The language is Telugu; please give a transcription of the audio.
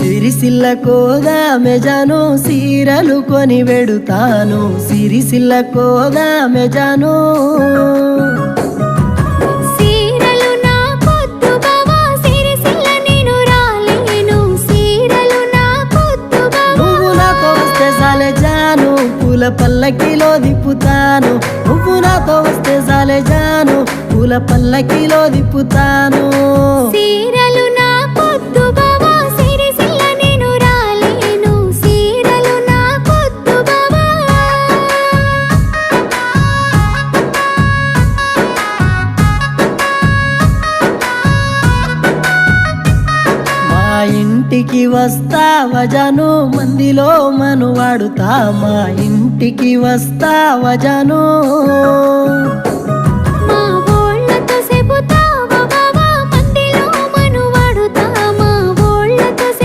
సిరిసిల్ల కోదామె జాను సీరలు కొని వెడుతాను సిరిసిల్ల కోదామె జాను సీరలు నా పొద్దు బావా సిరిసిల్ల నేను రాలేను సీరలు నా పొద్దు బావా నువ్వు నాతో వస్తే సాలే జాను పూల పల్లకిలో దిప్పుతాను నువ్వు నాతో వస్తే సాలే జాను పూల పల్లకిలో దిప్పుతాను సీరలు నా పొద్దు బావా సిరిసిల్ల నేను రాలేను సీరలు నా పొద్దు బావా మా ఇంటికి వస్తావా జాను మందిలో మనువాడుతా మా ఇంటికి వస్తావా జాను